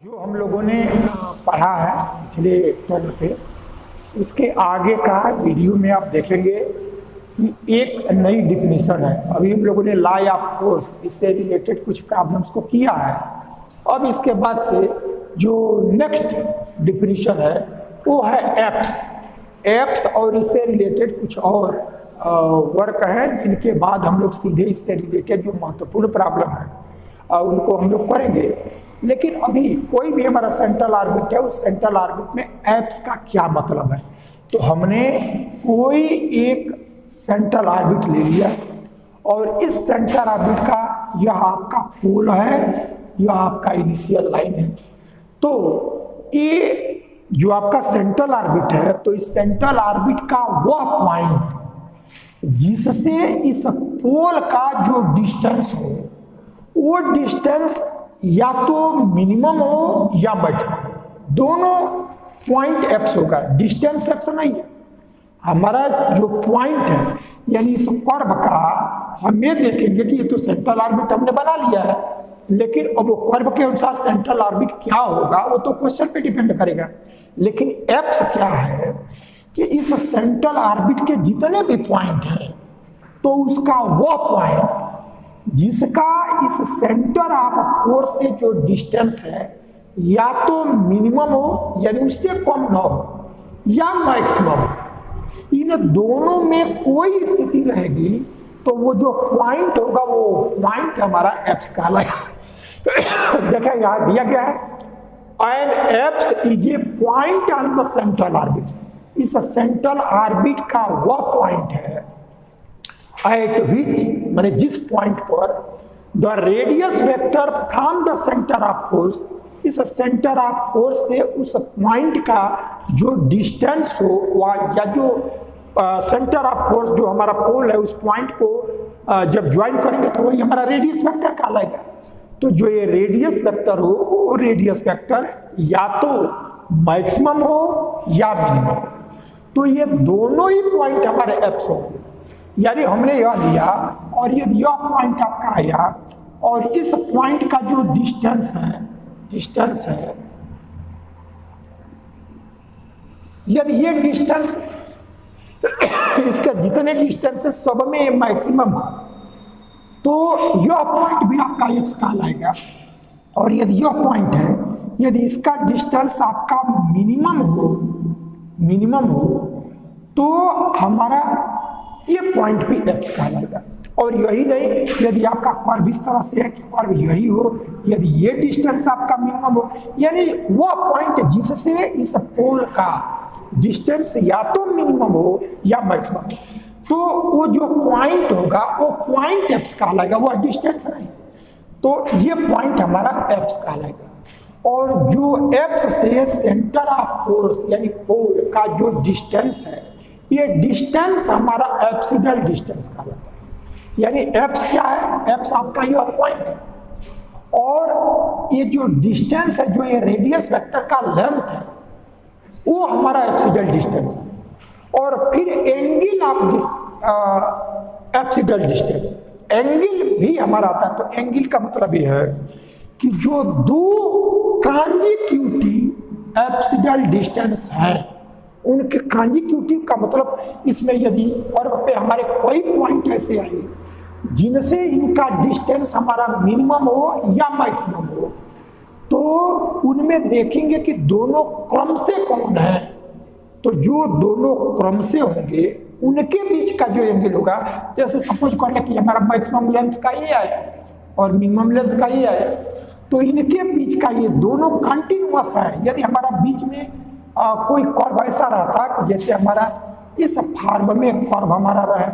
जो हम लोगों ने पढ़ा है पिछले टर्म पे, उसके आगे का वीडियो में आप देखेंगे कि एक नई डिफिनीशन है। अभी हम लोगों ने लॉ ऑफ फोर्स इससे रिलेटेड कुछ प्रॉब्लम्स को किया है। अब इसके बाद से जो नेक्स्ट डिफिनीशन है वो है एप्स और इससे रिलेटेड कुछ और वर्क है, जिनके बाद हम लोग सीधे इससे रिलेटेड जो महत्वपूर्ण प्रॉब्लम है उनको हम लोग करेंगे। लेकिन अभी कोई भी हमारा सेंट्रल ऑर्बिट है, उस सेंट्रल ऑर्बिट में एप्स का क्या मतलब है। तो हमने कोई एक सेंट्रल ऑर्बिट ले लिया और इस सेंट्रल ऑर्बिट का यह आपका पोल है, यह आपका इनिशियल लाइन है। तो ये जो आपका सेंट्रल ऑर्बिट है, तो इस सेंट्रल ऑर्बिट का वह पॉइंट जिससे इस पोल का जो डिस्टेंस हो, वो डिस्टेंस या तो मिनिमम हो या मैक्सिमम, दोनों पॉइंट एप्स होगा। डिस्टेंस एप्स नहीं है, हमारा जो पॉइंट है यानी इस कर्व का हम ये देखेंगे कि ये तो सेंट्रल ऑर्बिट हमने बना लिया है, लेकिन अब वो कर्व के अनुसार सेंट्रल ऑर्बिट क्या होगा वो तो क्वेश्चन पे डिपेंड करेगा। लेकिन एप्स क्या है कि इस सेंट्रल ऑर्बिट के जितने भी पॉइंट हैं, तो उसका वो पॉइंट जिसका इस सेंटर ऑफ फोर्स से जो डिस्टेंस है या तो मिनिमम हो यानी उससे कम ना हो या मैक्सिमम हो, इन दोनों में कोई स्थिति रहेगी तो वो जो पॉइंट होगा वो पॉइंट हमारा एप्स कहलाएगा। देखिए यहां दिया गया है an apse is a point on the central orbit. इस सेंट्रल ऑर्बिट का वह पॉइंट है एट विच माने जिस पॉइंट पर the radius vector from the centre of force, इस सेंटर ऑफ फोर्स से उस पॉइंट का जो डिस्टेंस हो या जो सेंटर ऑफ फोर्स जो हमारा पोल है उस पॉइंट को जब ज्वाइन करेंगे तो वही हमारा रेडियस वेक्टर कहलाएगा। तो जो ये रेडियस वेक्टर हो वो रेडियस वेक्टर या तो मैक्सिमम हो या मिनिमम, तो ये दोनों ही पॉइंट हमारे एप्स होंगे। यानी हमने यह लिया और यदि यह पॉइंट आपका आया और इस पॉइंट का जो डिस्टेंस है यदि ये डिस्टेंस इसका जितने डिस्टेंस है सब में मैक्सिमम है, तो यह पॉइंट भी आपका एप्स कहलाएगा। और यदि यह पॉइंट है, यदि इसका डिस्टेंस आपका मिनिमम हो तो हमारा ये पॉइंट भी एप्स कहलाएगा। और यही नहीं, यदि आपका कर्व इस तरह से है कि कर्व यही हो, यदि ये डिस्टेंस आपका मिनिमम हो यानी वो पॉइंट जिससे इस पोल का डिस्टेंस या तो मिनिमम हो या मैक्सिमम हो, तो वो जो पॉइंट होगा वो पॉइंट एप्स कहलाएगा, वो डिस्टेंस नहीं। तो ये पॉइंट हमारा एप्स कहलाएगा। और जो एप्स से सेंटर ऑफ फोर्स यानी पोल का जो डिस्टेंस है, ये डिस्टेंस हमारा एप्सिडल डिस्टेंस कहलाता है। यानी एप्स क्या है, एप्स आपका यह पॉइंट है और ये जो डिस्टेंस है, जो ये रेडियस वेक्टर का लेंथ है, वो हमारा एप्सिडल डिस्टेंस है। और फिर एंगल ऑफ एप्सिडल डिस्टेंस, एंगल भी हमारा आता है। तो एंगल का मतलब ये है कि जो दो कॉन्जिक्यूटिव एप्सिडल डिस्टेंस है, उनके कॉन्जिक्यूटिव का मतलब इसमें यदि कर्व पे हमारे कोई पॉइंट ऐसे आए जिनसे इनका डिस्टेंस हमारा मिनिमम हो या मैक्सिमम हो, तो उनमें देखेंगे कि दोनों क्रम से कौन है। तो जो दोनों क्रम से होंगे उनके बीच का जो एंगल होगा, जैसे सपोज कर ले कि हमारा मैक्सिमम लेंथ का ये आया और मिनिमम लेंथ का ये आया, तो इनके बीच का ये दोनों कंटिन्यूअस है। यदि हमारा बीच में कोई कर्व ऐसा रहता कि जैसे हमारा इस फार्म में कर्व हमारा रहे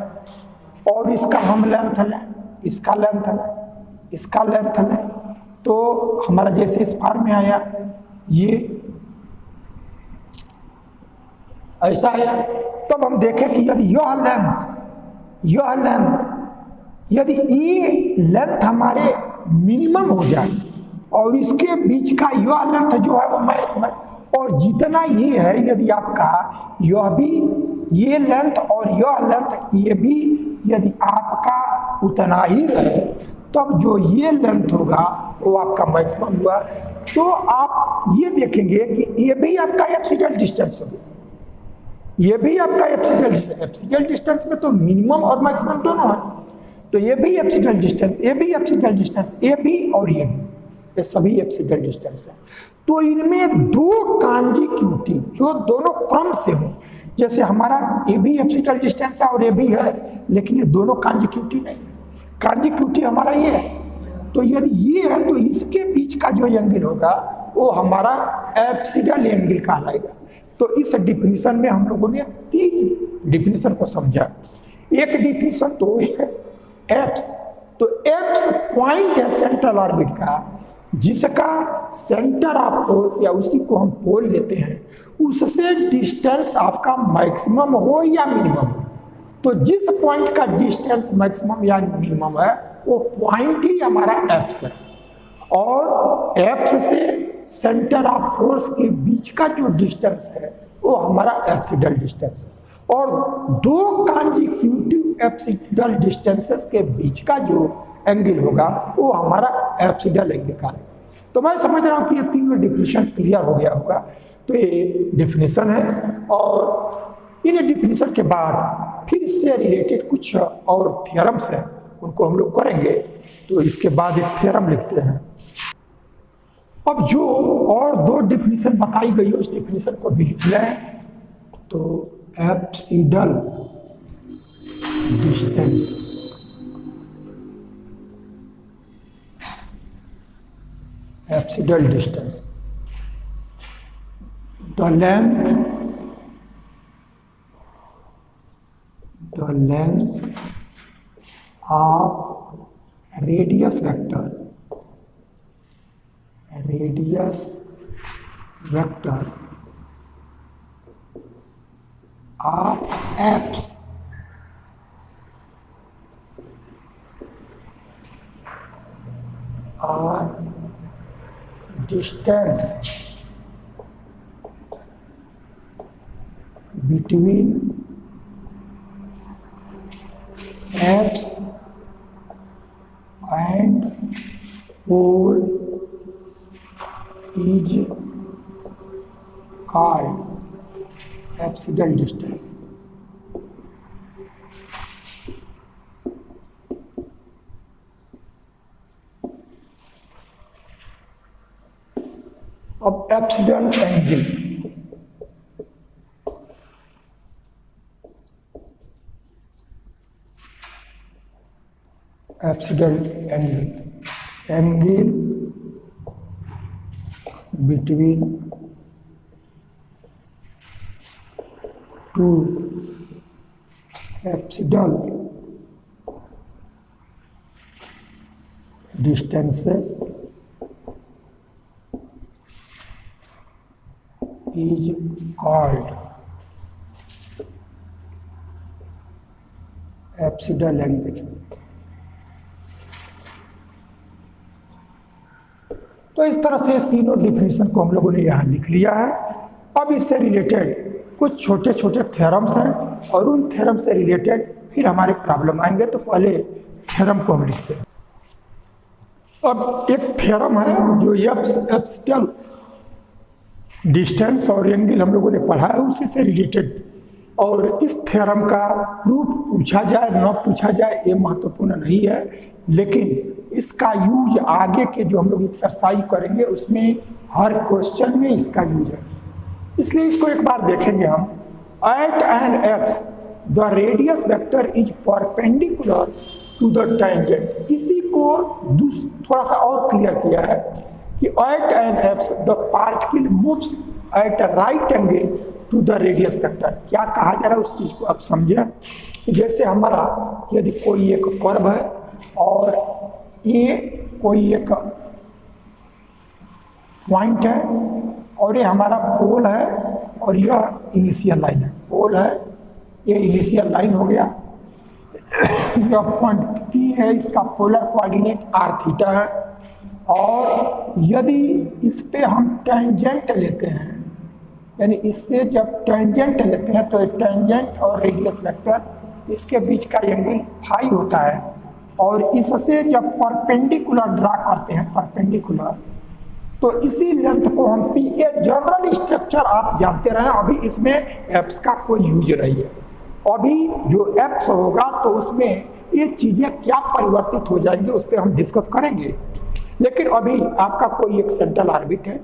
और इसका हम लेंथ लें, इसका लेंथ लें, इसका लेंथ लें, तो हमारा जैसे इस फार्म में आया ये ऐसा आया, तब हम देखें कि यदि यह लेंथ यदि ये लेंथ हमारे मिनिमम हो जाए और इसके बीच का यह लेंथ जो है वो और जितना ये है, यदि आपका यह भी ये लेंथ और यह लेंथ ये भी यदि आपका उतना ही रहे, तो अब जो ये लेंथ होगा वो आपका मैक्सिमम हुआ। तो आप ये देखेंगे कि ये भी आपका एब्सिडल डिस्टेंस हो गया, ये भी आपका एब्सिडल डिस्टेंस। एब्सिडल डिस्टेंस में तो मिनिमम और मैक्सिमम दोनों है, तो ये भी एब्सिडल डिस्टेंस, ये भी एब्सिडल डिस्टेंस, ये भी और ये भी, ये सभी एब्सिडल डिस्टेंस है। तो इनमें दो कॉन्जिक्यूटिव जो दोनों क्रम से हो, जैसे हमारा ये भी एब्सिडल डिस्टेंस है और ये भी है, लेकिन ये दोनों कॉन्जिक्यूटिव नहीं, कॉन्जिक्यूटिव हमारा ये है। तो यदि ये है तो इसके बीच का जो एंगल होगा वो हमारा एब्सिडल एंगल कहलाएगा। तो इस डिफिनीशन में हम लोगों ने 3 डिफिनीशन को समझा। एक डिफिनीशन तो है एप्स, तो एप्स पॉइंट है सेंट्रल ऑर्बिट का, जिसका सेंटर ऑफ फोर्स या उसी को हम पोल लेते हैं, उससे डिस्टेंस आपका मैक्सिमम हो या मिनिमम हो। तो जिस पॉइंट का डिस्टेंस मैक्सिमम या मिनिमम है वो पॉइंट ही हमारा एप्स है, और एप्स से सेंटर ऑफ फोर्स के बीच का जो डिस्टेंस है वो हमारा एब्सिडल डिस्टेंस है, और दो कॉन्जिक्यूटिव एब्सिडल डिस्टेंसेस के बीच का जो एंगल होगा वो हमारा एब्सिडल एंगल का है। तो मैं समझ रहा हूँ कि ये तीनों डिफिनीशन क्लियर हो गया होगा। तो ये डिफिनीशन है, और इन डिफिनीशन के बाद फिर इससे रिलेटेड कुछ और थ्योरम्स हैं, उनको हम लोग करेंगे। तो इसके बाद एक थ्योरम लिखते हैं। अब जो और 2 डिफिनीशन बताई गई है उस डिफिनीशन को भी लिख लें। तो apsidal distance, apsidal distance, the length of radius vector of apps or distance between apps and pole is called apsidal distance. अब apsidal angle, apsidal angle between two apsidal distances is called apsidal angle. तो इस तरह से तीनों definition को हम लोगों ने यहाँ लिख लिया है। अब इससे रिलेटेड कुछ छोटे छोटे थ्योरम्स हैं, और उन थ्योरम से रिलेटेड फिर हमारे प्रॉब्लम आएंगे। तो पहले थ्योरम को हम लिखते हैं। अब एक थ्योरम है जो एब्सिडल डिस्टेंस और एंगल हम लोगों ने पढ़ा है, उसी से रिलेटेड। और इस थ्योरम का प्रूफ पूछा जाए न पूछा जाए ये महत्वपूर्ण नहीं है, लेकिन इसका यूज आगे के जो हम लोग एक्सरसाइज करेंगे उसमें हर क्वेश्चन में इसका यूज है, इसलिए इसको एक बार देखेंगे हम। At an apse the radius vector is perpendicular to the tangent. इसी को थोड़ा सा और क्लियर किया है कि at an apse the particle moves at right angle to the radius vector. क्या कहा जा रहा है उस चीज को आप समझें। जैसे हमारा यदि कोई एक कर्व है और ये कोई एक पॉइंट है और ये हमारा पोल है और यह इनिशियल लाइन है, पोल है ये इनिशियल लाइन हो गया, यह पॉइंट P है, इसका पोलर कोऑर्डिनेट r थीटा है। और यदि इस पे हम टेंजेंट लेते हैं, यानी इससे जब टेंजेंट लेते हैं तो टेंजेंट और रेडियस वेक्टर इसके बीच का एंगल फाई होता है, और इससे जब परपेंडिकुलर ड्रा करते हैं, परपेंडिकुलर, तो इसी लेंथ को हम पी, ए जनरल स्ट्रक्चर आप जानते रहे, अभी इसमें एप्स का कोई यूज नहीं है। अभी जो एप्स होगा तो उसमें ये चीज़ें क्या परिवर्तित हो जाएंगे उस पर हम डिस्कस करेंगे। लेकिन अभी आपका कोई एक सेंट्रल ऑर्बिट है,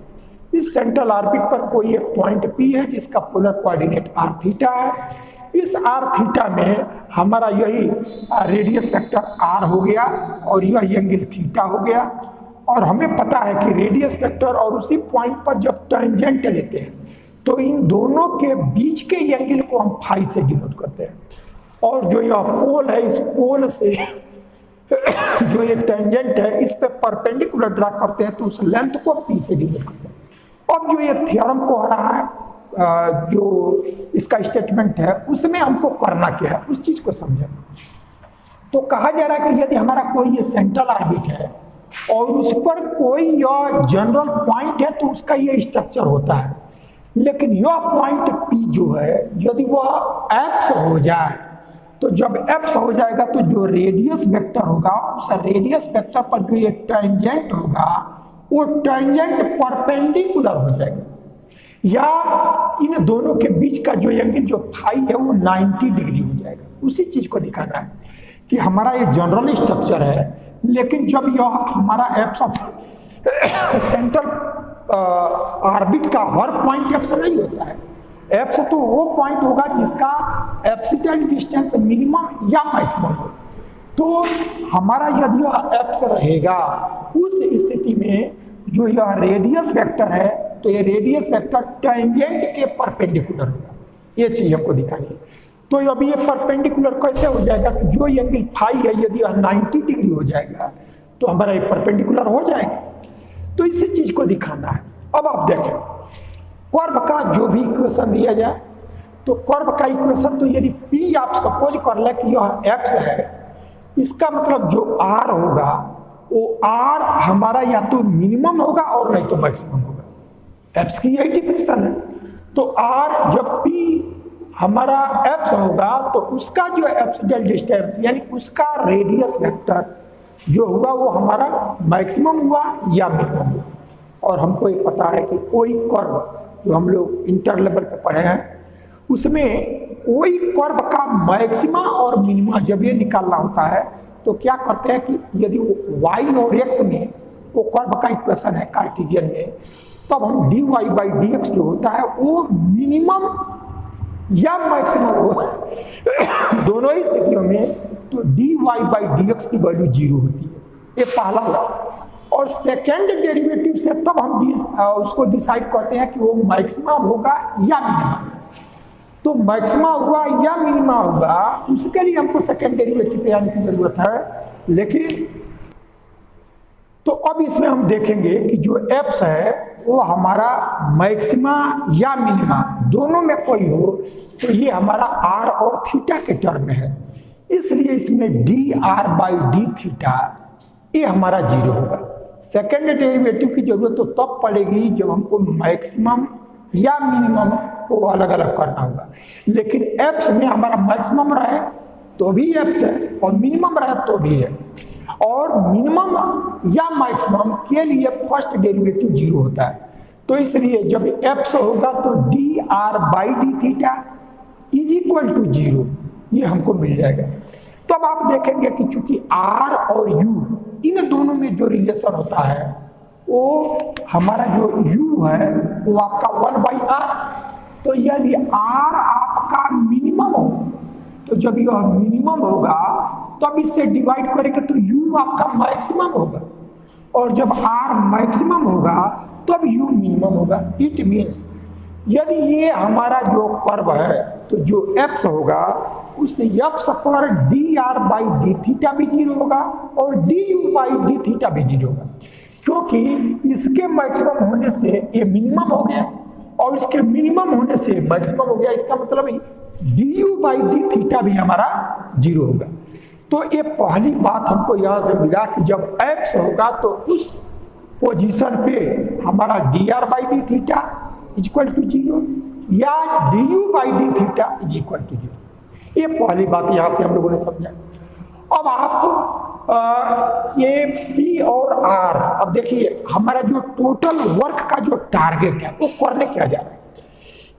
इस सेंट्रल ऑर्बिट पर कोई एक पॉइंट पी है जिसका पोलर कोऑर्डिनेट आर थीटा है। इस आर थीटा में हमारा यही रेडियस वेक्टर आर हो गया और यह एंगल थीटा हो गया। और हमें पता है कि रेडियस वेक्टर और उसी पॉइंट पर जब टेंजेंट लेते हैं तो इन दोनों के बीच के एंगल को हम फाई से डिनोट करते हैं। और जो यह पोल है, इस पोल से जो ये टेंजेंट है इस पे परपेंडिकुलर ड्रा करते हैं तो उस लेंथ को पी से डिनोट करते हैं। अब जो ये थ्योरम को हो रहा है, जो इसका स्टेटमेंट है उसमें हमको करना क्या है उस चीज को समझें। तो कहा जा रहा है कि यदि हमारा कोई ये सेंट्रल ऑर्बिट है और उस पर कोई यह जनरल पॉइंट है तो उसका ये स्ट्रक्चर होता है। लेकिन यह पॉइंट पी जो है यदि वह एप्स हो जाए, तो जब एप्स हो जाएगा तो जो रेडियस वेक्टर होगा उस रेडियस वेक्टर पर जो ये टेंजेंट होगा वो टेंजेंट परपेंडिकुलर हो जाएगा, या इन दोनों के बीच का जो एंगल जो फाई है वो 90 डिग्री हो जाएगा। उसी चीज को दिखाना है कि हमारा ये जनरल स्ट्रक्चर है, लेकिन जब यह हमारा एप्स ऑफ सेंट्रल ऑर्बिट का हर पॉइंट एप्स नहीं होता है। एप्स तो वो पॉइंट होगा जिसका एप्सिटल डिस्टेंस मिनिमम या मैक्सिमम हो। तो हमारा यदि यह एप्स रहेगा उस स्थिति में जो यह रेडियस वेक्टर है तो ये रेडियस वेक्टर टेंजेंट के परपेंडिकुलर होगा। ये चीज हमको दिखानी है। तो अभी ये परपेंडिकुलर कैसे हो जाएगा कि जो एंगल फाई है यदि 90 डिग्री हो जाएगा तो हमारा ये परपेंडिकुलर हो जाएगा। तो इसी चीज को दिखाना है। अब आप देखें कर्व का जो भी इक्वेशन दिया जाए तो कर्व का इक्वेशन, तो यदि P आप सपोज कर ले कि यह एक्स है, इसका मतलब जो R होगा वो R हमारा या तो मिनिमम होगा और नहीं तो मैक्सिमम होगा। एप्स की यही डिफिनेशन है। तो R जब P हमारा एप्स होगा तो उसका जो एप्सिटल डिस्टेंस यानी उसका रेडियस वेक्टर जो हुआ वो हमारा मैक्सिमम हुआ या मिनिमम हुआ। और हमको ये पता है कि कोई कर्व जो हम लोग इंटर लेवल पे पढ़े हैं उसमें कोई कर्व का मैक्सिमा और मिनिमा जब ये निकालना होता है तो क्या करते हैं कि यदि y और x में वो कर्व का इक्वेशन है कार्टेशियन में, तब हम dy बाई dx जो होता है वो मिनिमम या मैक्सिमम हो दोनों ही स्थितियों में तो dy बाई dx की वैल्यू 0 होती है। ये पहला हुआ। और सेकेंड डेरिवेटिव से तब हम उसको डिसाइड करते हैं कि वो मैक्सिमम होगा या मिनिमम। तो मैक्सिमा हुआ या मिनिमा हुआ उसके लिए हमको सेकेंड डेरिवेटिव पे आने की जरूरत है। लेकिन तो अब इसमें हम देखेंगे कि जो एप्स है वो हमारा मैक्सिमा या मिनिमा दोनों में कोई हो तो ये हमारा आर और थीटा के टर्म में है, इसलिए इसमें D r by d theta ये हमारा 0 होगा। सेकेंड डेरिवेटिव की जरूरत तो तब पड़ेगी जब हमको मैक्सिमम या मिनिमम को अलग अलग करना होगा। लेकिन एप्स में हमारा मैक्सिमम रहे तो भी एप्स है और मिनिमम रहे तो भी है। और मिनिमम या मैक्सिमम के लिए फर्स्ट डेरिवेटिव 0 होता है। तो इसलिए जब एप्स होगा तो d r by d theta is equal to 0 ये हमको मिल जाएगा। तो अब आप देखेंगे कि चूंकि आर और यू इन दोनों में जो रिलेशन होता है वो हमारा जो u है वो आपका 1/r। तो यदि r आपका मिनिमम हो तो जब यह मिनिमम होगा तब इससे डिवाइड करेंगे तो u आपका मैक्सिमम होगा, और जब r मैक्सिमम होगा तब u मिनिमम होगा। इट मीन्स यदि ये हमारा जो कर्व है तो जो एप्स होगा उस एप्स पर D r by d theta भी 0 होगा और D u by d theta भी 0 होगा, क्योंकि इसके मैक्सिमम होने से ये मिनिमम हो गया और इसके मिनिमम होने से मैक्सिमम हो गया। इसका मतलब D u by d theta भी हमारा 0 होगा। तो ये पहली बात हमको यहाँ से मिला कि जब एप्स होगा तो उस पोजीशन पे हमारा d r by d theta is equal to 0 या d u by d theta is equal to 0। ये पहली बात यहाँ से हम लोगों ने समझा। अब आप ये पी और आर, अब देखिए हमारा जो टोटल वर्क का जो टारगेट है वो करने क्या जा रहा है।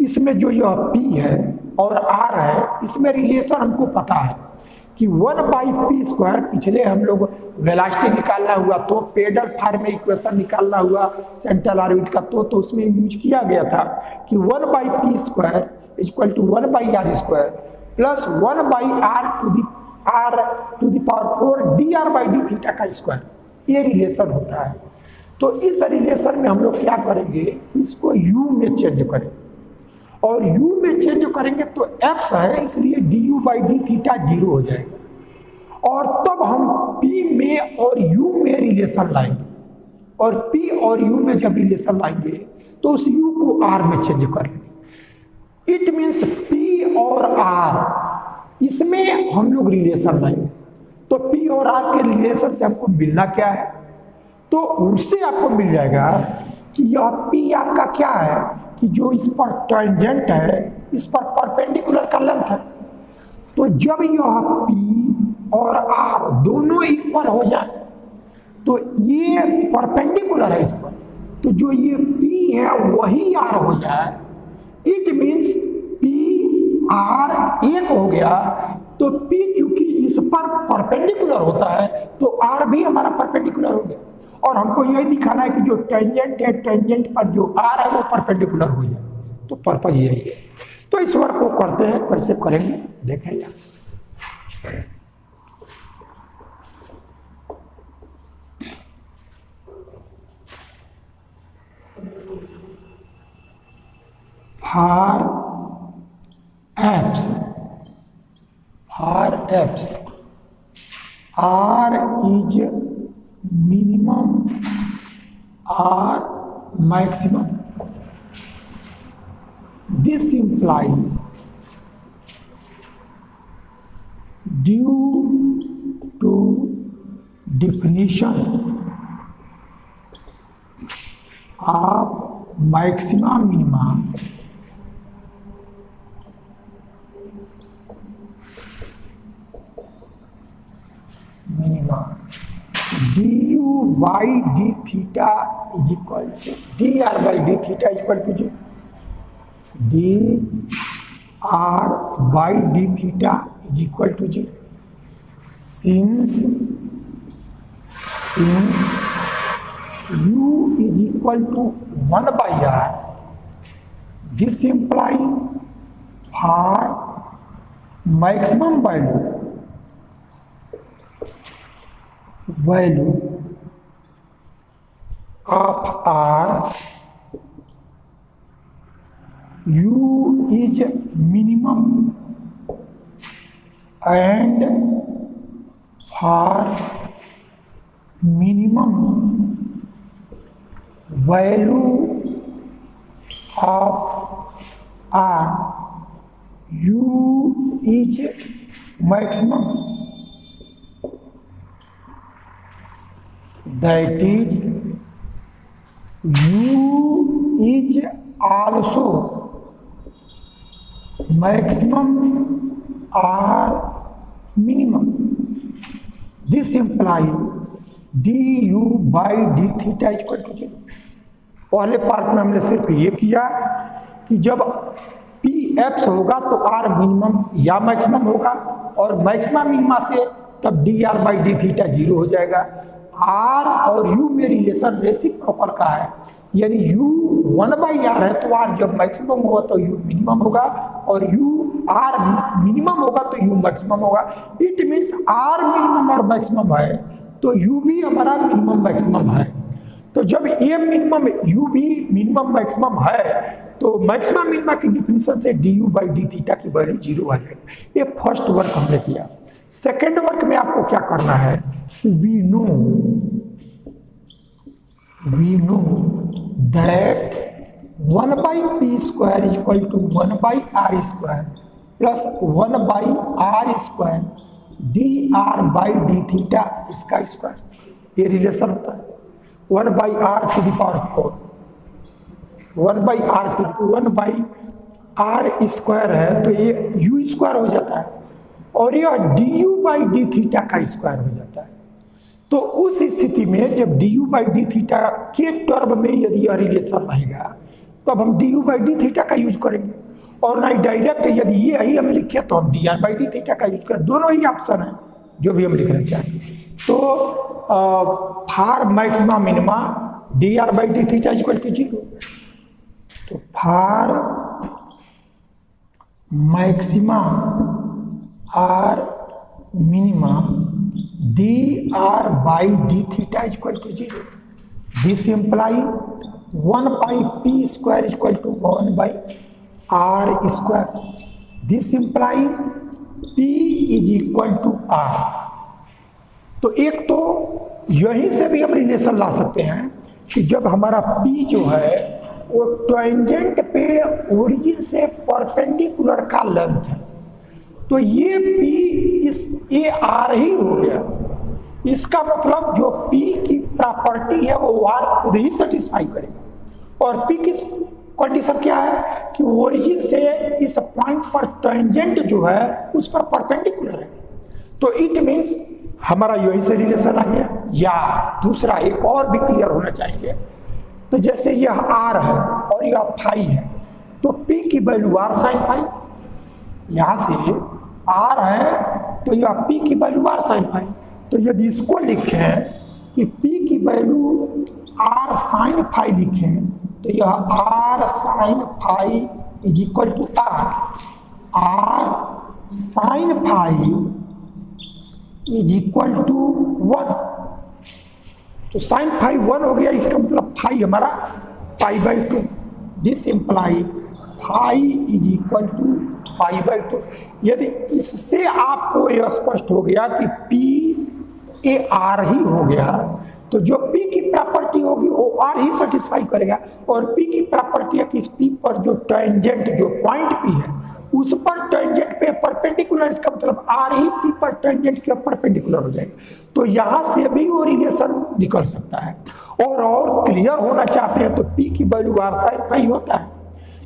इसमें जो यह पी है और आर है, इसमें रिलेशन हमको पता है कि 1/p²। पिछले हम लोग वेलोसिटी निकालना हुआ तो पेडल फॉर्म में इक्वेशन निकालना हुआ सेंट्रल ऑर्बिट का, तो उसमें यूज किया गया था कि 1/p² = 1/r² plus 1/r⁴ dr/dθ का स्क्वायर, ये रिलेशन होता है। तो इस रिलेशन में हम लोग क्या करेंगे, इसको u में चेंज करेंगे, और u में चेंज करेंगे तो f है, इसलिए du/dθ 0 हो जाएगा। और तब हम p में और u में रिलेशन लाएंगे, और p और u में जब रिलेशन लाएंगे तो उस u को r में चेंज कर लेंगे। इट मीन्स p और r, इसमें हम लोग रिलेशन लाएंगे। तो p और r के रिलेशन से हमको मिलना क्या है, तो उससे आपको मिल जाएगा कि यह p आपका क्या है कि जो इस पर टेंजेंट है, इस पर परपेंडिकुलर का लेंथ है। तो जब यह p और r दोनों इक्वल हो जाए तो ये परपेंडिकुलर है इस पर, तो जो ये p है वही r हो जाए। इट मीन्स p r एक हो गया, तो p चूंकि इस पर परपेंडिकुलर होता है तो r भी हमारा परपेंडिकुलर हो गया। और हमको यही दिखाना है कि जो टेंजेंट है, टेंजेंट पर जो r है वो परपेंडिकुलर हो जाए, तो पर्पज यही है। तो इस वर्क को करते हैं, कैसे करेंगे देखें यार। for apps r is minimum or maximum, this implies due to definition of maxima minima du/dθ is equal to dr/dθ is equal to 0. dr/dθ is equal to 0. Since u is equal to 1/r, this implies for maximum value of r, u is minimum, and for minimum value of r, u is maximum, that is u is also maximum or minimum. This implies du/dθ is equal to 0. पहले part में हमने सिर्फ ये किया कि जब P apps होगा तो आर मिनिमम या मैक्सिमम होगा, और मैक्सिमम मिनिमा से तब dr/dθ 0 हो जाएगा। आर और यू में रिलेशन रेसिप्रोकल का है, यानी u 1/r है तो r जब मैक्सिमम होगा तो u मिनिमम होगा, और r मिनिमम होगा तो u मैक्सिमम होगा। इट मीन्स r मिनिमम और मैक्सिमम है तो u भी हमारा मिनिमम मैक्सिमम है। तो जब ये मिनिमम u भी मिनिमम मैक्सिमम है तो मैक्सिमम मिनिमा की डिफिनेशन से du/dθ की वैल्यू 0 आ जाएगी। ये फर्स्ट वर्क हमने किया। सेकेंड वर्क में आपको क्या करना है, we know that 1/p² is equal to 1/r² plus 1/r² dr/dθ इसका स्क्वायर, ये रिलेशन होता है। 1/r⁴ 1/r² है तो ये u² हो जाता है, और यह du/dθ का स्क्वायर हो जाता है। तो उस स्थिति में जब D u by d theta के टर्म में यदि यह रिलेशन रहेगा तब हम D u by d theta का यूज करेंगे, और नहीं डायरेक्ट यदि ये ही हम लिखे तो हम D r by d theta का यूज करें। दोनों ही ऑप्शन है जो भी हम लिखना चाहें। तो for maxima minima d r by d theta equal to 0। तो for maxima or minima d r by d theta equal to 0। This implies 1 pi p square equal to 1 by r square. This implies p is equal to r. तो एक तो यहीं से भी हम relation ला सकते हैं कि जब हमारा पी जो है वो टेंजेंट पे ओरिजिन से परपेंडिकुलर का लेंथ है, तो ये पी इस ए आर ही हो गया। इसका मतलब जो पी की प्रॉपर्टी है वो आर खुद ही सेटिस्फाई करेगा। और पी की कंडीशन क्या है कि ओरिजिन से इस पॉइंट पर टेंजेंट जो है उस पर परपेंडिकुलर है। तो इट मीन्स हमारा यही से रिलेशन आ गया। या दूसरा एक और भी क्लियर होना चाहिए, तो जैसे यह आर है और यह फाई है, तो पी की वैल्यू आर साइन फाई। यहां से आर है तो यह पी की वैल्यू आर साइन फाई। तो यदि इसको लिखें कि पी की वैल्यू आर साइन फाई लिखें तो यह r sine phi is equal to r sine phi is equal to 1। तो साइन फाई 1 हो गया, इसका मतलब फाई हमारा pi by 2। This imply phi is equal to pi by 2। यदि इससे आपको यह स्पष्ट हो गया कि पी ए आर ही हो गया, तो जो पी की प्रॉपर्टी होगी वो आर ही सेटिस्फाई करेगा। और पी की प्रॉपर्टी है कि इस पी पर जो टेंजेंट जो पॉइंट पी है उस पर टेंजेंट पे परपेंडिकुलर, इसका मतलब आर ही पी पर टेंजेंट के परपेंडिकुलर हो जाएगा। तो यहां से भी वो रिलेशन निकल सकता है। और क्लियर होना चाहते हैं तो पी की वैल्यू आर साइन फाई होता है,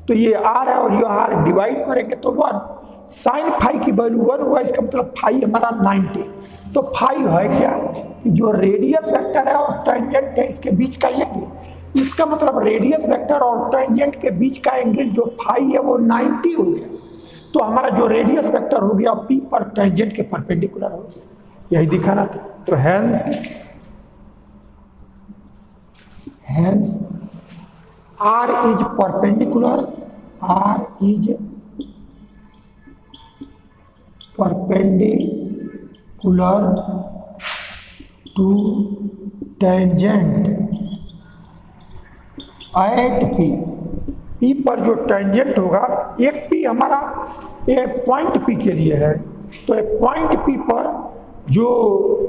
तो ये आर है और ये आर डिवाइड करेंगे तो 1। साइन फाई की वैल्यू 1 हुआ, इसका मतलब फाई हमारा 90। तो फाई है क्या कि जो रेडियस वेक्टर है और टेंजेंट है इसके बीच का एंगल। इसका मतलब रेडियस वेक्टर और टेंजेंट के बीच का एंगल जो फाई है वो 90 हो गया। तो हमारा जो रेडियस वेक्टर हो गया पी पर टेंजेंट के परपेंडिकुलर हो गया। यही दिखाना था। तो hence r is perpendicular, r is perpendicular to tangent at P. P पर जो टेंजेंट होगा, एक पी हमारा एक पॉइंट पी के लिए है, तो एक पॉइंट पी पर जो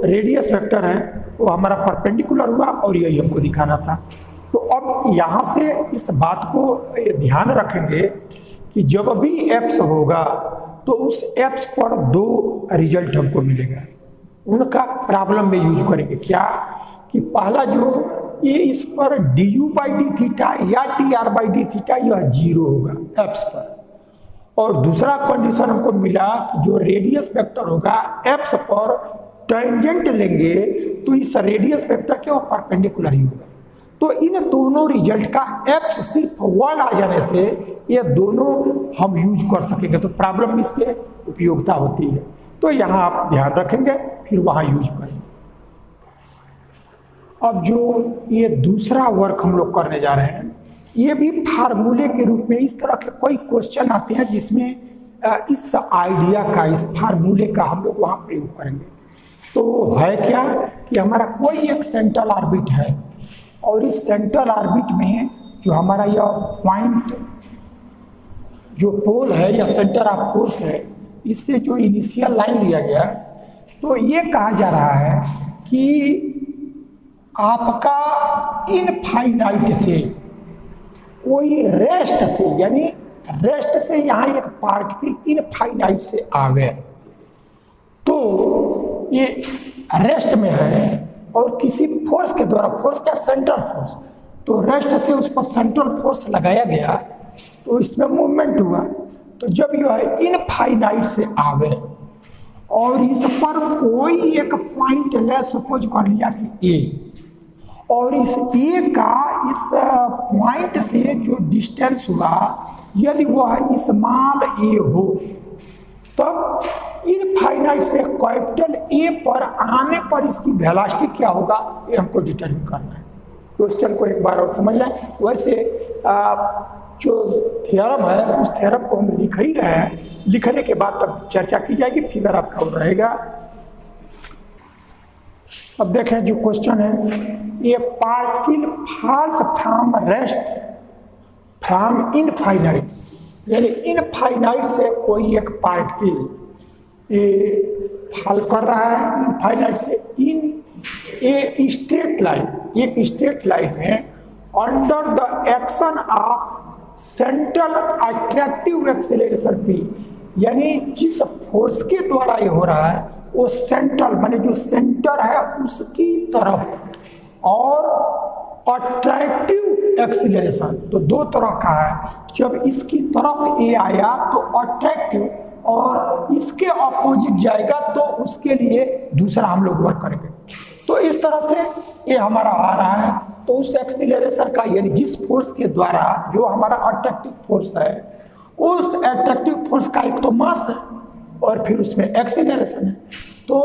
रेडियस वेक्टर है वो हमारा परपेंडिकुलर हुआ और यही हमको दिखाना था। तो अब यहाँ से इस बात को ध्यान रखेंगे कि जब भी एप्स होगा तो उस एप्स पर 2 रिजल्ट हमको मिलेगा। उनका प्रॉब्लम में यूज करेंगे क्या कि पहला जो ये इस पर d u by d theta या t r by d theta यह 0 होगा एप्स पर। और दूसरा कंडीशन हमको मिला कि जो रेडियस वेक्टर होगा एप्स पर टेंजेंट लेंगे तो इस रेडियस वेक्टर के परपेंडिकुलर ही होगा। तो इन दोनों रिजल्ट का एप्स सिर्फ 1 आ जाने से ये दोनों हम यूज कर सकेंगे। तो प्रॉब्लम में इसके उपयोगिता होती है, तो यहाँ आप ध्यान रखेंगे फिर वहाँ यूज करेंगे। अब जो ये दूसरा वर्क हम लोग करने जा रहे हैं, ये भी फार्मूले के रूप में इस तरह के कोई क्वेश्चन आते हैं जिसमें इस आइडिया का, इस फार्मूले का हम लोग वहाँ प्रयोग करेंगे। तो है क्या कि हमारा कोई एक सेंट्रल ऑर्बिट है और इस सेंट्रल ऑर्बिट में जो हमारा यह पॉइंट जो पोल है या सेंटर ऑफ फोर्स है, इससे जो इनिशियल लाइन लिया गया, तो ये कहा जा रहा है कि आपका इनफाइनाइट से कोई रेस्ट से, यानी रेस्ट से यहाँ एक पार्टिकल इनफाइनाइट से आ गए, तो ये रेस्ट में है और किसी फोर्स के द्वारा, फोर्स क्या सेंट्रल फोर्स, तो रेस्ट से उस पर सेंट्रल फोर्स लगाया गया तो इसमें मूवमेंट हुआ। तो जब यह इनफाइनाइट से आवे और इस पर कोई एक पॉइंट ले, सपोज कर लिया कि ए, और इस ए का इस पॉइंट से जो डिस्टेंस हुआ यदि वह स्मॉल ए हो, तब इनफाइनाइट से कैपिटल ए पर आने पर इसकी वेलोसिटी क्या होगा, ये हमको डिटरमिन करना है। क्वेश्चन को एक बार और समझ लें। वैसे जो थ्योरम है उस थ्योरम को हम लिख ही रहे हैं, लिखने के बाद तब चर्चा की जाएगी, फिगर आपका रहेगा। अब देखें जो क्वेश्चन है, ये particle falls from rest from infinite, यानी इनफाइनाइट से कोई एक पार्टिकल ये फॉल कर रहा है इनफाइनाइट से इन ए स्ट्रेट लाइन, एक स्ट्रेट लाइन में under the action of central attractive acceleration P, यानी जिस फोर्स के द्वारा ये हो रहा है वो सेंट्रल माने जो सेंटर है उसकी तरफ, और अट्रैक्टिव एक्सीलरेशन तो दो तरह का है। जब इसकी तरफ ए आया तो अट्रैक्टिव, और इसके अपोजिट जाएगा तो उसके लिए दूसरा हम लोग वर्क करेंगे। तो इस तरह से ये हमारा आ रहा है, तो उस एक्सीलरेशन का यानी जिस फोर्स के द्वारा जो हमारा अट्रैक्टिव फोर्स है, उस अट्रैक्टिव फोर्स का एक तो मास है और फिर उसमें एक्सीलरेशन है, तो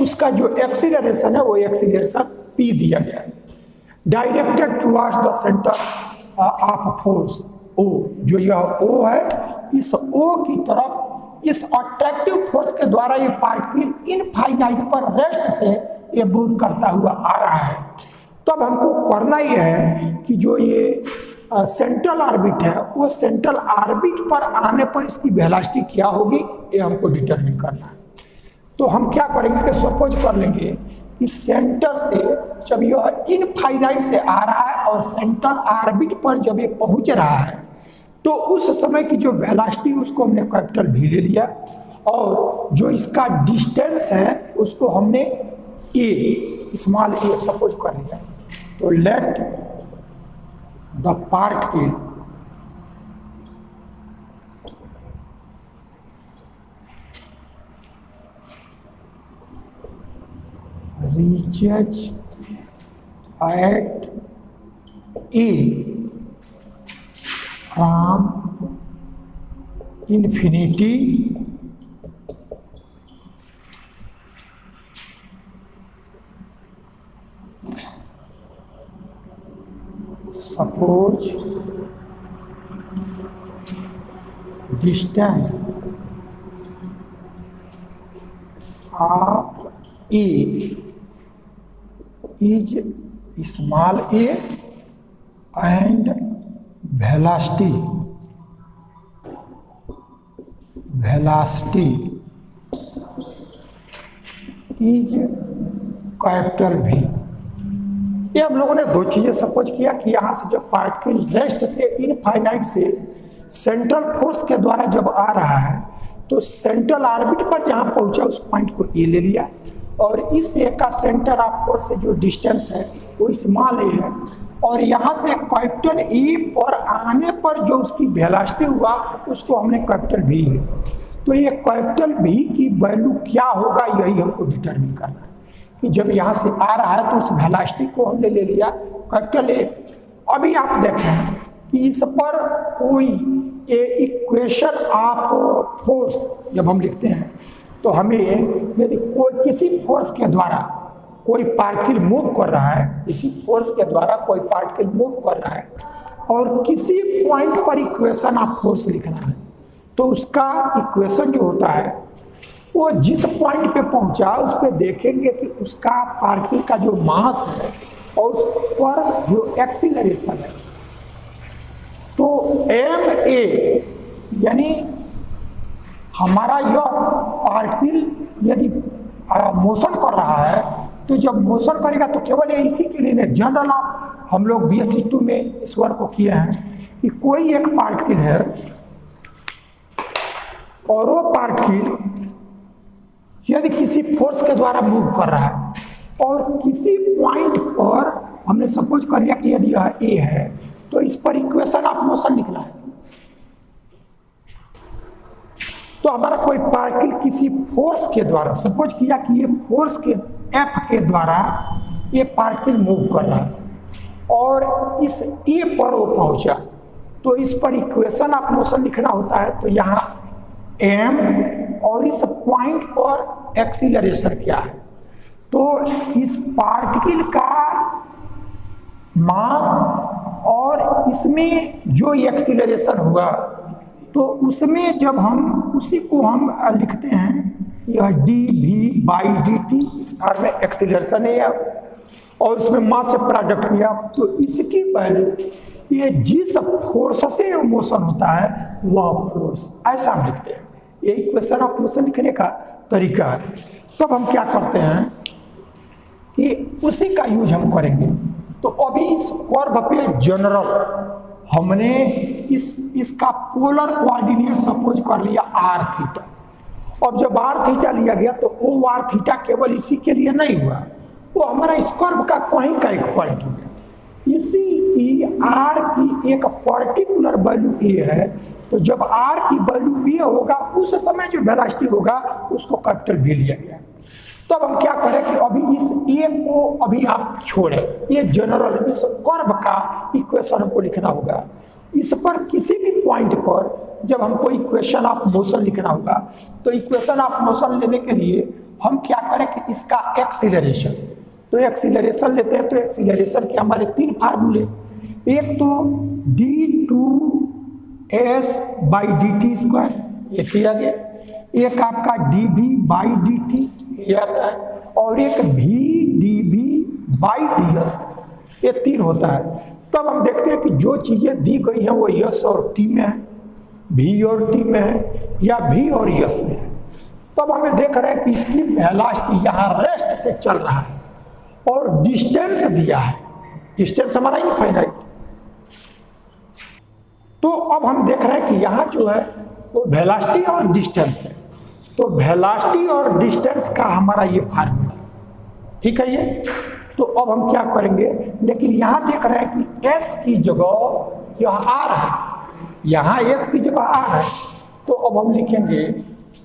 उसका जो एक्सीलरेशन है वो एक्सीलरेशन पी दिया गया है, directed towards the centre of force O. जो यह ओ है, इस ओ की तरफ इस अट्रैक्टिव फोर्स के द्वारा ये पार्टिकल इनफाइनाइट पर रेस्ट से ये मूव करता हुआ आ रहा है। तब हमको करना ही है कि जो ये सेंट्रल ऑर्बिट है वो सेंट्रल ऑर्बिट पर आने पर इसकी वेलोसिटी क्या होगी, ये हमको डिटरमिन करना है। तो हम क्या करेंगे कि सपोज कर लेंगे कि सेंटर से जब यह इनफाइनाइट से आ रहा है और सेंट्रल ऑर्बिट पर जब ये पहुंच रहा है, तो उस समय की जो वेलोसिटी उसको हमने कैपिटल भी ले लिया, और जो इसका डिस्टेंस है उसको हमने ए स्मॉल ए सपोज कर लिया। तो let the particle reaches at A from infinity suppose distance of A is small a and velocity is capital V। ये हम लोगों ने दो चीजें सपोज किया कि यहाँ से जब पार्टिकल रेस्ट से इनफाइनाइट से सेंट्रल फोर्स के द्वारा जब आ रहा है तो सेंट्रल ऑर्बिट पर जहाँ पहुँचा उस पॉइंट को ए ले लिया, और इस ए का सेंटर ऑफ फोर्स से जो डिस्टेंस है वो स्मॉल ए है, और यहाँ से कैपिटल ए पर आने पर जो उसकी वेलोसिटी हुआ उसको हमने कैपिटल भी है। तो ये कैपिटल भी की वैल्यू क्या होगा यही हमको डिटरमिन करना है कि जब यहाँ से आ रहा है तो उस वेलोसिटी को हमने ले लिया कैपिटल ए। अभी आप देखें कि इस पर कोई इक्वेशन ऑफ फोर्स जब हम लिखते हैं तो हमें यदि कोई किसी फोर्स के द्वारा कोई पार्टिकल मूव कर रहा है, किसी फोर्स के द्वारा कोई पार्टिकल मूव कर रहा है और किसी पॉइंट पर इक्वेशन ऑफ फोर्स लिखना है, तो उसका इक्वेशन जो होता है वो जिस पॉइंट पे पहुंचा उस पे देखेंगे कि उसका पार्टिकल का जो मास है और उस पर जो एक्सीलरेशन है, तो ma यानी हमारा यह पार्टिकल यदि मोशन कर रहा है तो जब मोशन करेगा तो केवल ये इसी के लिए नहीं, जनरल आप हम लोग BSc 2 में इस वर्क को किए हैं कि कोई एक पार्टिकल है और वो पार्टिकल यदि किसी फोर्स के द्वारा मूव कर रहा है और किसी पॉइंट पर हमने सपोज कर लिया कि यदि यह ए है तो इस पर इक्वेशन ऑफ मोशन निकला है। तो हमारा कोई पार्टिकल किसी फोर्स के द्वारा, सपोज किया कि ये फोर्स के एफ के द्वारा ये पार्टिकल मूव कर रहा है और इस ए पर वो पहुंचा, तो इस पर इक्वेशन ऑफ मोशन लिखना होता है। तो यहाँ एम और इस पॉइंट पर एक्सीलरेशन क्या है, तो इस पार्टिकल का मास और इसमें जो एक्सीलरेशन हुआ, तो उसमें जब हम उसी को हम लिखते हैं, यह d v by d t, इस बार में एक्सीलरेशन है और उसमें मास से प्रोडक्ट लिया, तो इसकी वैल्यू ये जिस फोर्स से मोशन होता है वह फोर्स, ऐसा हम लिखते हैं। ये इक्वेशन ऑफ मोशन लिखने का तरीका है। तब हम क्या करते हैं कि उसी का यूज हम करेंगे। तो अभी इस कर्व पे जनरल हमने इसका पोलर कोऑर्डिनेट सपोज कर लिया आर थीटा। अब जब आर थीटा लिया गया तो वो आर थीटा केवल इसी के लिए नहीं हुआ, वो हमारा इस कर्व का कहीं का एक पॉइंट हो गया। इसी की आर की एक पर्टिकुलर वैल्यू ए है, तो जब आर की वैल्यू ए होगा उस समय जो वेलोसिटी होगा उसको कैपिटल भी लिया गया। तब हम क्या करें कि अभी इस ए को अभी आप छोड़ें, ये जनरल इस कर्व का इक्वेशन को लिखना होगा। इस पर किसी भी पॉइंट पर जब हमको इक्वेशन ऑफ मोशन लिखना होगा, तो इक्वेशन ऑफ मोशन लेने के लिए हम क्या करें कि इसका एक्सीलरेशन, तो एक्सीलरेशन लेते हैं। तो एक्सीलरेशन के हमारे तीन फार्मूले, एक तो d2s by d T square, ये किया गया, एक आपका d v by d t ये आता है, और एक भी d v by d s, ये तीन होता है। तब हम देखते हैं कि जो चीज़ें दी गई हैं वो यस और टी में है, भी और टी में है, या भी और यस में है। तब हमें देख रहे हैं कि इसकी वेलोसिटी यहाँ रेस्ट से चल रहा है और डिस्टेंस दिया है, डिस्टेंस हमारा इनफाइनाइट। तो अब हम देख रहे हैं कि यहाँ जो है वो वेलोसिटी और डिस्टेंस है, तो वेलोसिटी और डिस्टेंस का हमारा ये फार्मूला, ठीक है ये। तो अब हम क्या करेंगे, लेकिन यहाँ देख रहे हैं कि s की जगह यह r है, यहाँ s की जगह r है, तो अब हम लिखेंगे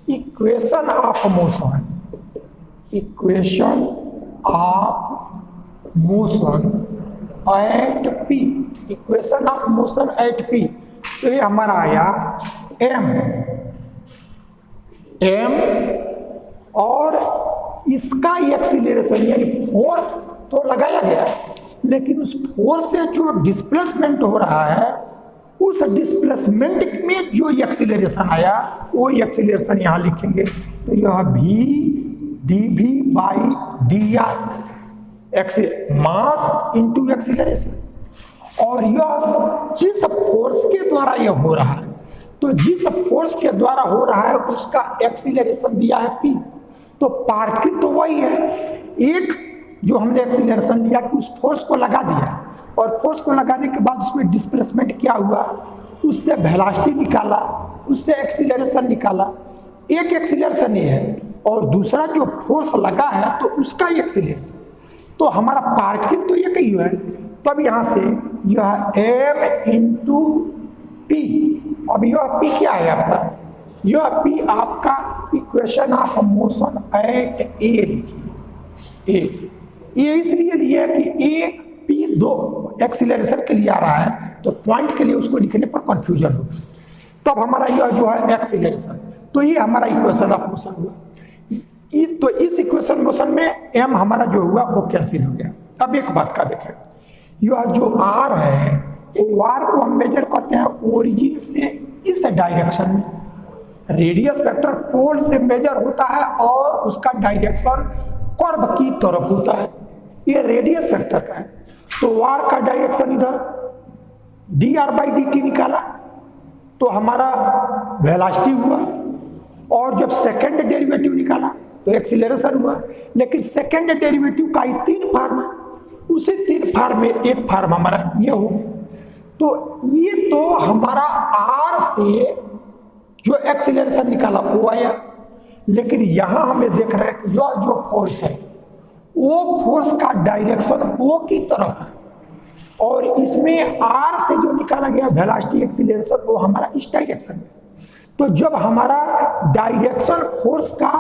equation of motion, equation of motion at p, equation of motion at p। तो ये हमारा आया m और इसका एक्सीलरेशन यानी फोर्स तो लगाया गया, लेकिन उस फोर्स से जो डिस्प्लेसमेंट हो रहा है, उस डिस्प्लेसमेंट में जो एक्सीलरेशन आया वो एक्सीलरेशन यहाँ लिखेंगे। तो यह भी d v by d r, mass into acceleration, और यह जिस फोर्स के द्वारा यह हो रहा है, तो जिस फोर्स के द्वारा हो रहा है उसका एक्सीलरेशन दिया है p। तो पार्टिकल तो वही है, एक जो हमने एक्सीलरेशन लिया कि उस फोर्स को लगा दिया, और फोर्स को लगाने के बाद उसमें डिस्प्लेसमेंट क्या हुआ, उससे वेलोसिटी निकाला, उससे एक्सीलरेशन निकाला। एक एक्सीलरेशन ये है और दूसरा जो फोर्स लगा है तो उसका एक्सीलरेशन, तो हमारा पार्टिकल तो ये कही है। तब यहाँ से यह m इंटू पी, अब यह p क्या है आपका, यह p आपका equation of motion at a लिखिए, ए इसलिए लिया कि a p दो एक्सीलरेशन के लिए आ रहा है, तो पॉइंट के लिए उसको लिखने पर कंफ्यूजन होगा। तब हमारा यह जो है एक्सीलरेशन, तो ये हमारा इक्वेशन ऑफ मोशन हुआ। तो इस इक्वेशन मोशन में m हमारा जो हुआ वो कैंसिल हो गया। अब एक बात का देखें, यह जो r है वो r को हम मेजर करते हैं ओरिजिन से इस डायरेक्शन में, रेडियस वेक्टर पोल से मेजर होता है और उसका डायरेक्शन कर्व की तरफ होता है, ये रेडियस वेक्टर का है। तो r का डायरेक्शन इधर dr बाई dt निकाला तो हमारा वेलोसिटी हुआ, और जब सेकेंड डेरिवेटिव निकाला तो एक्सीलरेशन हुआ। लेकिन सेकेंड डेरिवेटिव का ही तीन फार्म है, उसी तीन फार्म में एक फार्म हमारा ये हो, तो ये तो हमारा r से जो एक्सीलरेशन निकाला वो आया। लेकिन यहां हमें देख रहे हैं कि यह जो फोर्स है वो फोर्स का डायरेक्शन ओ की तरफ है, और इसमें r से जो निकाला गया वेलोसिटी एक्सीलरेशन वो हमारा इस डायरेक्शन में। तो जब हमारा डायरेक्शन फोर्स का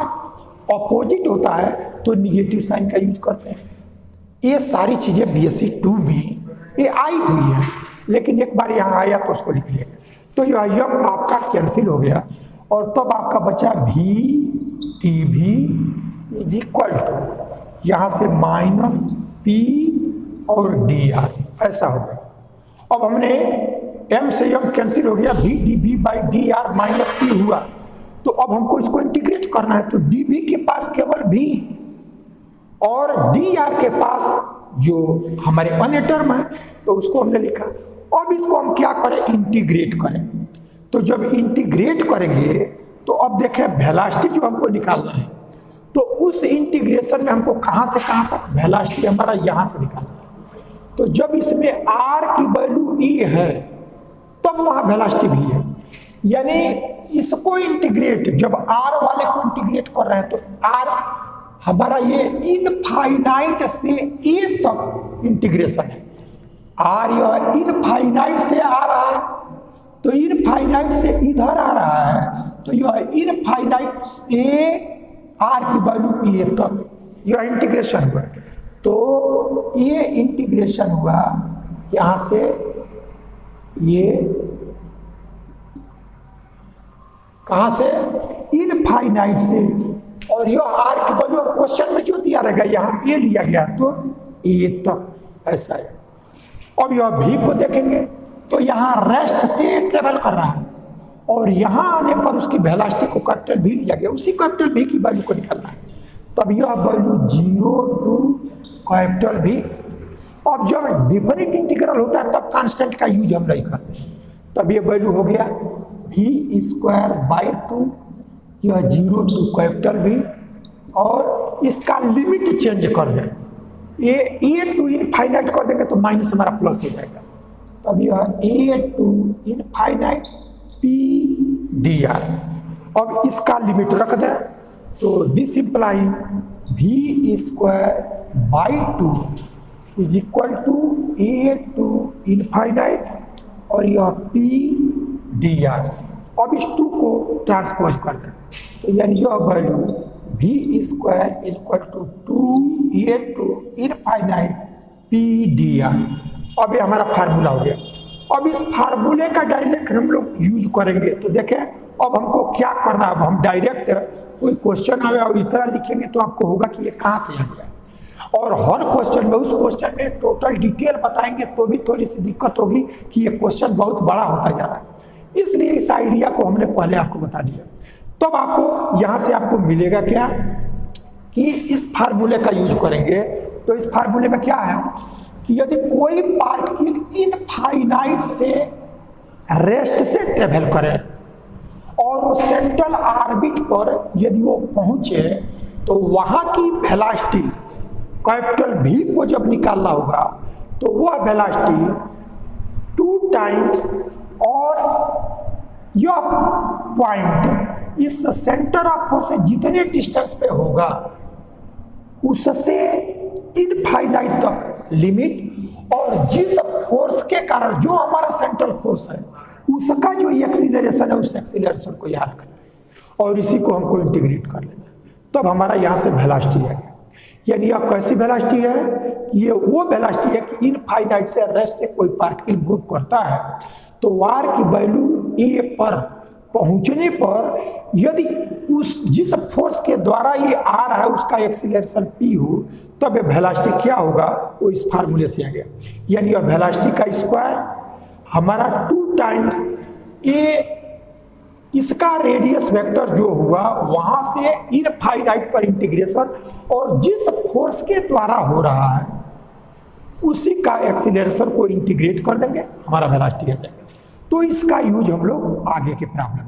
ऑपोजिट होता है तो निगेटिव साइन का यूज करते हैं। ये सारी चीजें BSc 2 में ये आई हुई है, लेकिन एक बार यहाँ आया तो उसको लिख लिया। तो यह आपका कैंसिल हो गया और तब आपका बचा VTV इज इक्वल टू यहाँ से -P और DR, ऐसा हो गया। अब हमने M से M कैंसिल हो गया, VDV/DR -P हुआ। तो अब हमको इसको इंटीग्रेट करना है, तो DV के पास केवल V और DR के पास जो हमारे अन्य टर्म है तो उसको हमने लिखा। अब इसको हम क्या करें, इंटीग्रेट करें। तो जब इंटीग्रेट करेंगे तो अब देखें वेलोसिटी जो हमको निकालना है, तो उस इंटीग्रेशन में हमको कहां से कहां तक वेलोसिटी हमारा यहां से निकालना है। तो जब इसमें R की वैल्यू E है तब वहां वेलोसिटी भी है, यानी इसको इंटीग्रेट, जब R वाले को इंटीग्रेट कर रहे हैं तो R हमारा ये इनफाइनाइट से A तक इंटीग्रेशन है। R यह इनफाइनाइट से आ रहा है, तो इनफाइनाइट से इधर आ रहा है, तो यह इनफाइनाइट से R की वैल्यू A तक यह इंटीग्रेशन हुआ। तो ये इंटीग्रेशन हुआ यहाँ से ये कहाँ से, इनफाइनाइट से, और यह R की वैल्यू क्वेश्चन में जो दिया रहेगा यहाँ A लिया गया तो A तक, ऐसा है। अब यह V को देखेंगे तो यहाँ रेस्ट से ट्रेवल कर रहा है और यहाँ आने पर उसकी वेलोसिटी को कैपिटल V लिया गया, उसी कैपिटल V की वैल्यू को निकालना है। तब यह वैल्यू 0 टू कैपिटल V। अब जब डिफरेंट इंटीग्रल होता है तब कांस्टेंट का यूज हम नहीं करते, तब ये वैल्यू हो गया V²/2, यह 0 टू कैपिटल V, और इसका लिमिट चेंज कर दें, ये A टू इनफाइनाइट कर देंगे तो माइनस हमारा प्लस हो जाएगा। तब यह A टू इनफाइनाइट P/DR। अब इसका लिमिट रख दें तो this imply V²/2 is equal to A to infinite और यह P/DR। अब इस 2 को ट्रांसपोज कर दें तो यानी यह value V² is equal to 2A to infinite P/DR। अब ये हमारा फार्मूला हो गया। अब इस फार्मूले का डायरेक्ट हम लोग यूज करेंगे, तो देखें अब हमको क्या करना है। अब हम डायरेक्ट कोई क्वेश्चन आए और इतना लिखेंगे तो आपको होगा कि ये कहाँ से आ गया, और हर क्वेश्चन में उस क्वेश्चन में टोटल डिटेल बताएंगे तो भी थोड़ी सी दिक्कत होगी कि ये क्वेश्चन बहुत बड़ा होता जा रहा है। इसलिए इस आइडिया को हमने पहले आपको बता दिया। तब आपको यहाँ से आपको मिलेगा क्या कि इस फार्मूले का यूज करेंगे। तो इस फार्मूले में क्या है कि यदि कोई पार्टिकल इनफाइनाइट से रेस्ट से ट्रेवल करे और वो सेंट्रल ऑर्बिट पर यदि वो पहुंचे तो वहां की वेलोसिटी कैपिटल V को जब निकालना होगा तो वह वेलोसिटी 2 टाइम्स, और यह पॉइंट इस सेंटर ऑफ फोर्स से जितने डिस्टेंस पे होगा उससे इनफाइनाइट तक लिमिट, और जिस फोर्स के कारण जो हमारा सेंट्रल फोर्स है उसका जो एक्सीलरेशन है उस एक्सीलरेशन को याद रखना है और इसी को हमको इंटीग्रेट कर लेना है। तब हमारा यहाँ से वेलोसिटी आ गया। यानी यह कैसी वेलोसिटी है, ये वो वेलोसिटी है कि इनफाइनाइट से रेस्ट से कोई पार्टिकल मूव करता है तो R की वैल्यू A पर पहुंचने पर यदि उस जिस फोर्स के द्वारा ये आ रहा है उसका एक्सीलरेशन P हो तब ये वेलोसिटी क्या होगा, वो इस फार्मूले से आ गया। यानी यह वेलोसिटी का स्क्वायर हमारा 2 टाइम्स A, इसका रेडियस वेक्टर जो हुआ वहां से इनफाइनाइट पर इंटीग्रेशन, और जिस फोर्स के द्वारा हो रहा है उसी का एक्सीलरेशन को इंटीग्रेट कर देंगे, हमारा वेलोसिटी आ जाएगा। तो इसका यूज हम लोग आगे के प्रॉब्लम